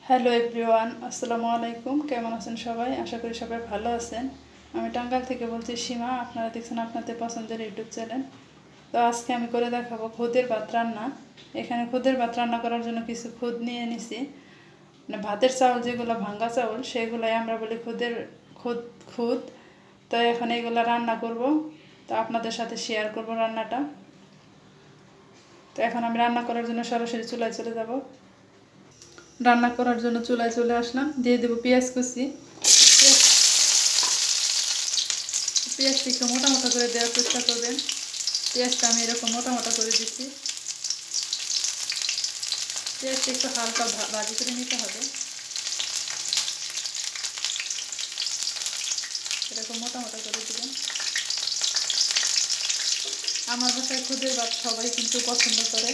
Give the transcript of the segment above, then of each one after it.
Hello everyone, আসসালামু আলাইকুম। কেমন আছেন সবাই? আশা করি সবাই ভালো আছেন। আমি টাঙ্গাইল থেকে বলছি সীমা। আপনারা দেখছেন আপনাদের পছন্দের ইউটিউব চ্যানেল। তো আজকে আমি করে দেখাবো খুদের ভাত রান্না। এখানে খুদের ভাত রান্না করার জন্য কিছু খুদ নিয়ে নিছি। মানে ভাতের চাউল যেগুলো ভাঙ্গা চাউল সেগুলোই আমরা বলি খুদ খুদ। তো এখন এগুলো রান্না করব। তো আপনাদের সাথে শেয়ার করব রান্নাটা। তো এখন আমি রান্না করার জন্য সরাসরি চুলায় চলে যাব। রান্না করার জন্য চুলায় চলে আসলাম। দিয়ে দেবো পেঁয়াজ কুচি। পেঁয়াজটা একটু মোটা মোটা করে দেওয়ার চেষ্টা করবেন। পেঁয়াজটা আমি এরকম মোটা মোটা করে দিচ্ছি। পেঁয়াজটা একটু হালকা ভাজি করে নিতে হবে। এরকম মোটা মোটা করে দেবেন। আমার বাসায় খুদের ভাত সবাই কিন্তু পছন্দ করে,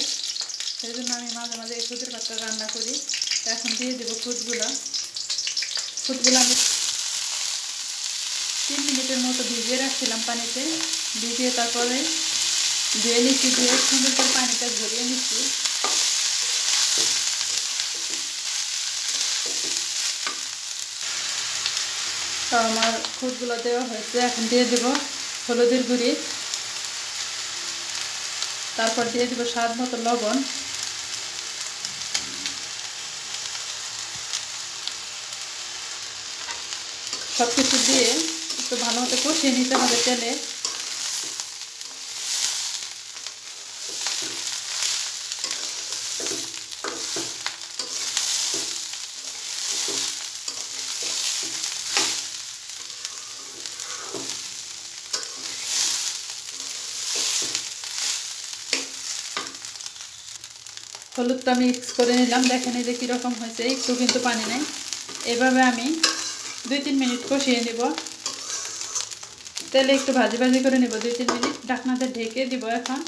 সেই জন্য আমি মাঝে মাঝে এই খুদের ভাতটা রান্না করি। এখন দিয়ে দেবো খুদগুলো আমি 3 মিনিটের মতো ভিজিয়ে রাখছিলাম পানিতে। ভিজিয়ে তারপরে ধুয়ে নিচ্ছি, ধুয়ে সুন্দর করে পানিটা ঝরিয়ে নিচ্ছি। তো আমার খুদগুলো দেওয়া হয়েছে। এখন দিয়ে দেব হলুদের গুঁড়ি, তারপর দিয়ে দেবো স্বাদ মতো লবণ, সব কিছু দিয়ে একটু ভালো মতো কষিয়ে নিতে হবে তেলে। হলুদটা মিক্স করে নিলাম। দেখেন এই যে কীরকম হয়েছে, একটু কিন্তু পানি নেই। এভাবে আমি 2-3 মিনিট কষিয়ে নেব। তেলে একটু ভাজি ভাজি করে নেব 2-3 মিনিট। ঢাকনাতে ঢেকে দিব এখন।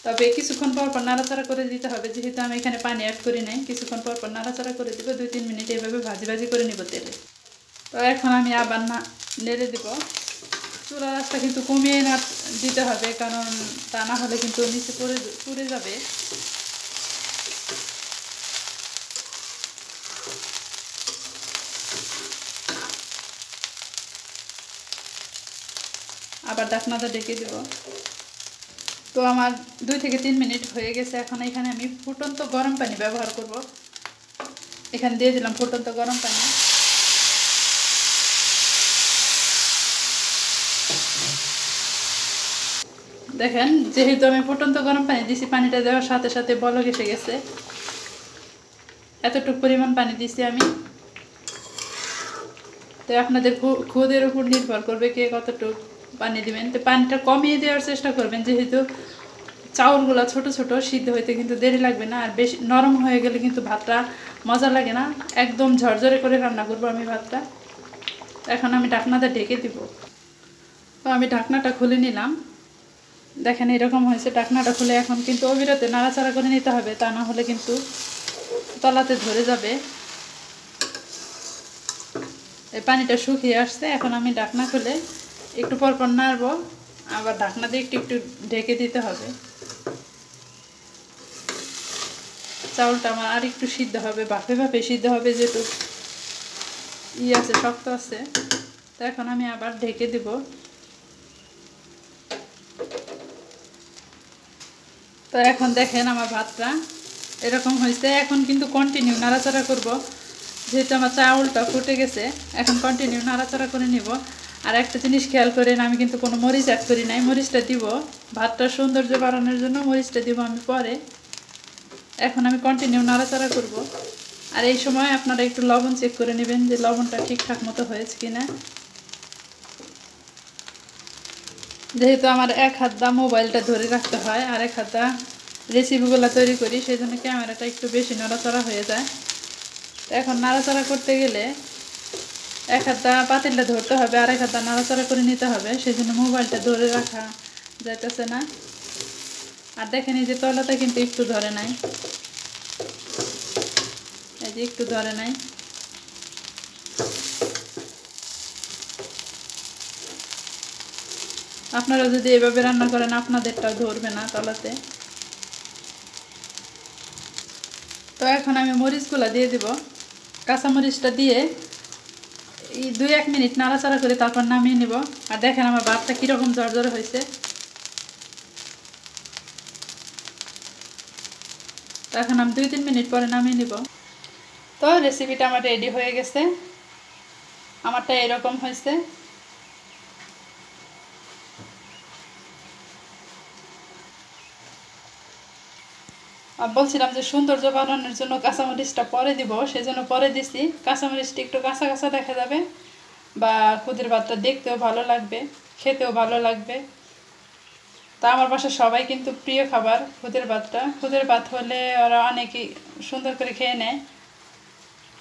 তবে কিছুক্ষণ পর পর নাড়াচাড়া করে দিতে হবে, যেহেতু আমি এখানে পানি অ্যাড করি নাই। কিছুক্ষণ পর পর নাড়াচাড়া করে দিব। 2-3 মিনিট এভাবে ভাজি ভাজি করে নেব তেলে। তো এখন আমি আবার নেড়ে দেব। চুলার আঁচটা কিন্তু কমিয়ে দিতে হবে, কারণ তা না হলে কিন্তু নিচে পুড়ে যাবে। আবার ঢাকনাটা ঢেকে দেব। তো আমার 2 থেকে 3 মিনিট হয়ে গেছে। এখন এখানে আমি ফুটন্ত গরম পানি ব্যবহার করব। এখানে দিয়ে দিলাম ফুটন্ত গরম পানি। দেখেন, যেহেতু আমি ফুটন্ত গরম পানি দিছি, পানিটা দেওয়ার সাথে সাথে বলক এসে গেছে। এতটুকু পরিমাণ পানি দিছি আমি। তো আপনাদের খুদের উপর নির্ভর করবে কে কতটুকু পানি দিবেন। তো পানিটা কমিয়ে দেওয়ার চেষ্টা করবেন, যেহেতু চাউলগুলো ছোট ছোট, সিদ্ধ হইতে কিন্তু দেরি লাগবে না। আর বেশি নরম হয়ে গেলে কিন্তু ভাতটা মজা লাগে না। একদম ঝরঝরে করে রান্না করবো আমি ভাতটা। এখন আমি ঢাকনাটা ঢেকে দিব। তো আমি ঢাকনাটা খুলে নিলাম। দেখেন এরকম হয়েছে। ঢাকনাটা খুলে এখন কিন্তু অবিরতে নাড়াচাড়া করে নিতে হবে, তা না হলে কিন্তু তলাতে ধরে যাবে। এই পানিটা শুকিয়ে আসছে। এখন আমি ঢাকনা খুলে একটু পর পর নাড়বো। আবার ঢাকনা দিয়ে একটু একটু ঢেকে দিতে হবে। চাউলটা আমার আর একটু সিদ্ধ হবে, ভাপে ভাপে সিদ্ধ হবে, যেহেতু আছে, শক্ত আছে। তো এখন আমি আবার ঢেকে দিব। তো এখন দেখেন আমার ভাতটা এরকম হয়েছে। এখন কিন্তু কন্টিনিউ নাড়াচাড়া করব, যেহেতু আমার চাউলটা ফুটে গেছে। এখন কন্টিনিউ নাড়াচাড়া করে নিব। আর একটা জিনিস খেয়াল করেন, আমি কিন্তু কোনো মরিচ অ্যাড করি নাই। মরিচটা দিব ভাতটা সৌন্দর্য বাড়ানোর জন্য, মরিচটা দিব আমি পরে। এখন আমি কন্টিনিউ নাড়াচাড়া করব। আর এই সময় আপনারা একটু লবণ চেক করে নেবেন যে লবণটা ঠিকঠাক মতো হয়েছে কিনা। যেহেতু আমার এক হাত দা মোবাইলটা ধরে রাখতে হয়, আর এক হাত দা রেসিপিগুলো তৈরি করি, সেই জন্য ক্যামেরাটা একটু বেশি নড়াচড়া হয়ে যায়। এখন নাড়াচাড়া করতে গেলে এক হাত দা পাতিলটা ধরতে হবে, আর এক হাত দা নাড়াচাড়া করে নিতে হবে, সেই জন্য মোবাইলটা ধরে রাখা যাইতেছে না। আর দেখেন এই যে তলাটা কিন্তু একটু ধরে নাই, এই যে একটু ধরে নাই। আপনারা যদি এভাবে রান্না করেন, আপনাদেরটাও ধরবে না তলাতে। তো এখন আমি মরিচগুলো দিয়ে দিব। কাঁচামরিচটা দিয়ে এই 2-1 মিনিট নাড়াচাড়া করে তারপর নামিয়ে নিব। আর দেখেন আমার ভাতটা কীরকম ঝরঝরে হয়েছে। তো এখন আমি 2-3 মিনিট পরে নামিয়ে নিব। তো রেসিপিটা আমার রেডি হয়ে গেছে। আমারটা এরকম হয়েছে। বলছিলাম যে সৌন্দর্য বাড়ানোর জন্য কাঁচামরিচটা পরে দিব, সেজন্য পরে দিছি। কাঁচামরিচটা একটু কাঁচা কাঁচা দেখা যাবে, বা খুদের ভাতটা দেখতেও ভালো লাগবে, খেতেও ভালো লাগবে। তা আমার বাসায় সবাই কিন্তু প্রিয় খাবার খুদের ভাতটা। খুদের ভাত হলে ওরা অনেকেই সুন্দর করে খেয়ে নেয়।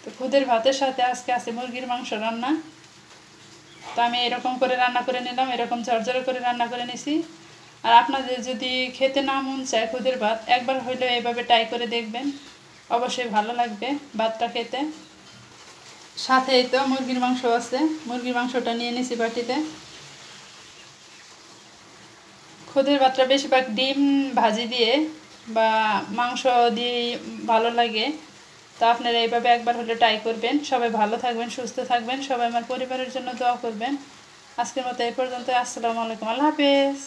তো খুদের ভাতের সাথে আজকে আছে মুরগির মাংস রান্না। তো আমি এরকম করে রান্না করে নিলাম, এরকম ঝরঝরে করে রান্না করে নিছি। আর আপনাদের যদি খেতে না মন চায় খুদের ভাত, একবার হইলেও এইভাবে ট্রাই করে দেখবেন, অবশ্যই ভালো লাগবে ভাতটা খেতে। সাথে তো মুরগির মাংস আছে, মুরগির মাংসটা নিয়ে নিছি বাটিতে। খুদের ভাতটা বেশিরভাগ ডিম ভাজি দিয়ে বা মাংস দিয়ে ভালো লাগে। তো আপনারা এইভাবে একবার হলে ট্রাই করবেন। সবাই ভালো থাকবেন, সুস্থ থাকবেন, সবাই আমার পরিবারের জন্য দোয়া করবেন। আজকের মতো এই পর্যন্ত। আসসালামু আলাইকুম, আল্লাহ হাফেজ।